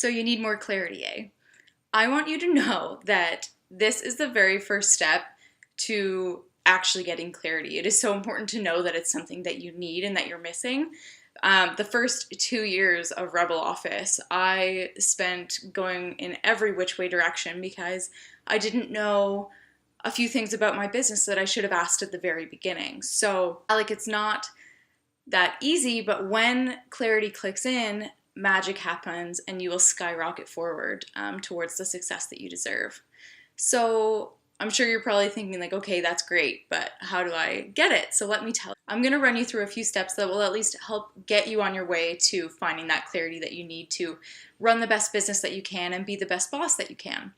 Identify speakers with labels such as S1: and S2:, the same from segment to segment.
S1: So you need more clarity, eh? I want you to know that this is the very first step to actually getting clarity. It is so important to know that it's something that you need and that you're missing. The first 2 years of Rebel Office, I spent going in every which way direction because I didn't know a few things about my business that I should have asked at the very beginning. So, like, it's not that easy, but when clarity clicks in, magic happens and you will skyrocket forward towards the success that you deserve. So I'm sure you're probably thinking like, okay, that's great, but how do I get it? So let me tell you. I'm going to run you through a few steps that will at least help get you on your way to finding that clarity that you need to run the best business that you can and be the best boss that you can.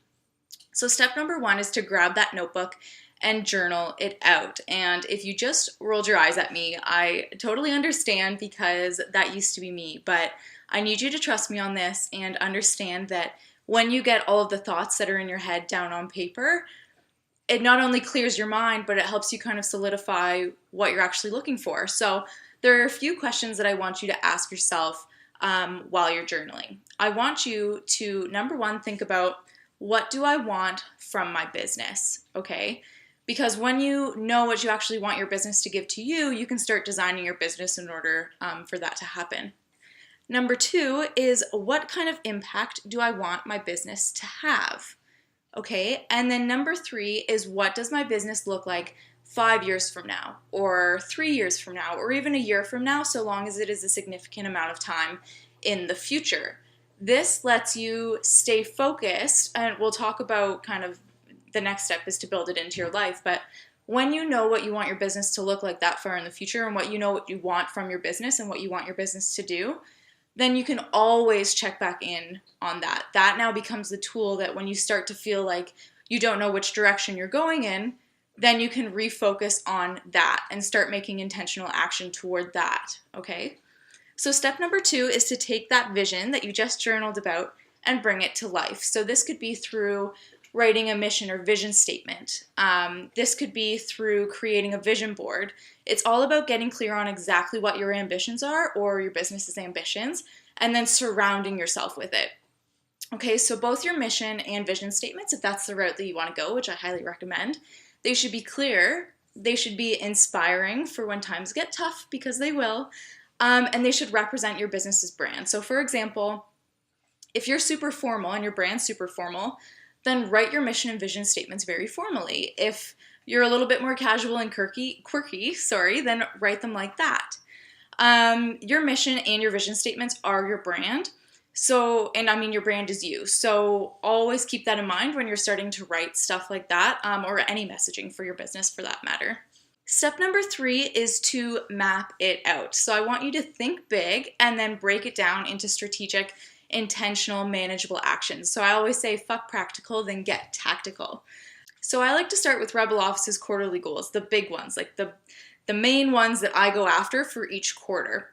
S1: So step number one is to grab that notebook and journal it out. And if you just rolled your eyes at me, I totally understand because that used to be me, but I need you to trust me on this and understand that when you get all of the thoughts that are in your head down on paper, it not only clears your mind, but it helps you kind of solidify what you're actually looking for. So there are a few questions that I want you to ask yourself while you're journaling. I want you to, number one, think about, what do I want from my business? Okay. Because when you know what you actually want your business to give to you, you can start designing your business in order for that to happen. Number two is, what kind of impact do I want my business to have? Okay, and then number three is, what does my business look like 5 years from now, or 3 years from now, or even a year from now, so long as it is a significant amount of time in the future. This lets you stay focused, and we'll talk about kind of the next step is to build it into your life. But when you know what you want your business to look like that far in the future, and what you want from your business and what you want your business to do, then you can always check back in on that. That now becomes the tool that when you start to feel like you don't know which direction you're going in, then you can refocus on that and start making intentional action toward that, okay? So step number two is to take that vision that you just journaled about and bring it to life. So this could be through writing a mission or vision statement. This could be through creating a vision board. It's all about getting clear on exactly what your ambitions are, or your business's ambitions, and then surrounding yourself with it. Okay, so both your mission and vision statements, if that's the route that you want to go, which I highly recommend, they should be clear, they should be inspiring for when times get tough, because they will, and they should represent your business's brand. So for example, if you're super formal and your brand's super formal, then write your mission and vision statements very formally. If you're a little bit more casual and quirky, then write them like that. Your mission and your vision statements are your brand. So, and I mean, your brand is you. So always keep that in mind when you're starting to write stuff like that, or any messaging for your business for that matter. Step number three is to map it out. So I want you to think big and then break it down into strategic, intentional, manageable actions. So I always say, fuck practical, then get tactical. So I like to start with Rebel Office's quarterly goals, the big ones, like the main ones that I go after for each quarter.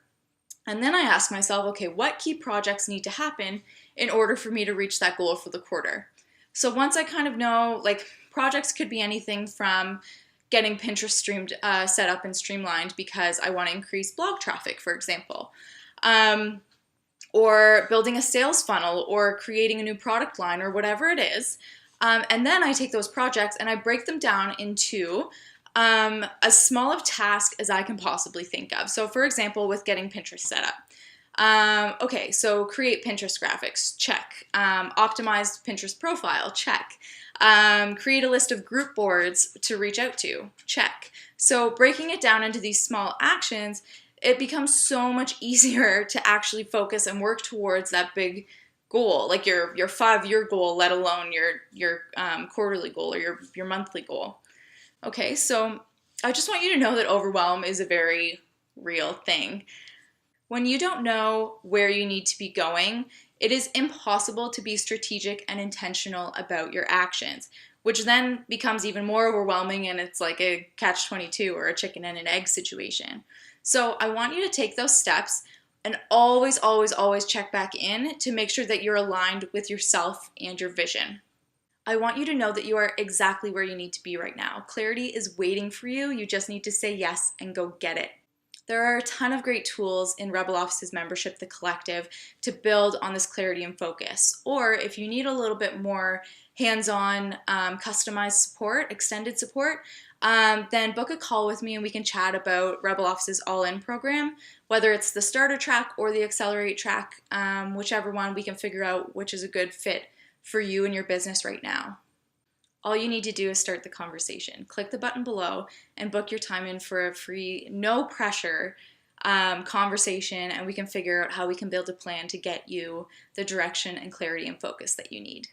S1: And then I ask myself, okay, what key projects need to happen in order for me to reach that goal for the quarter? So once I kind of know, like, projects could be anything from getting Pinterest set up and streamlined because I want to increase blog traffic, for example, or building a sales funnel, or creating a new product line, or whatever it is. And then I take those projects and I break them down into as small of task as I can possibly think of. So for example, with getting Pinterest set up. Okay, so create Pinterest graphics, check. Optimize Pinterest profile, check. Create a list of group boards to reach out to, check. So breaking it down into these small actions, it becomes so much easier to actually focus and work towards that big goal, like your 5-year goal, let alone your quarterly goal or your monthly goal. Okay, so I just want you to know that overwhelm is a very real thing. When you don't know where you need to be going, it is impossible to be strategic and intentional about your actions, which then becomes even more overwhelming, and it's like a catch-22 or a chicken and an egg situation. So I want you to take those steps and always, always, always check back in to make sure that you're aligned with yourself and your vision. I want you to know that you are exactly where you need to be right now. Clarity is waiting for you. You just need to say yes and go get it. There are a ton of great tools in Rebel Office's membership, the collective, to build on this clarity and focus. Or if you need a little bit more hands-on, customized support, extended support, then book a call with me and we can chat about Rebel Office's All-In program, whether it's the starter track or the accelerate track, whichever one, we can figure out which is a good fit for you and your business right now. All you need to do is start the conversation. Click the button below and book your time in for a free, no pressure conversation, and we can figure out how we can build a plan to get you the direction and clarity and focus that you need.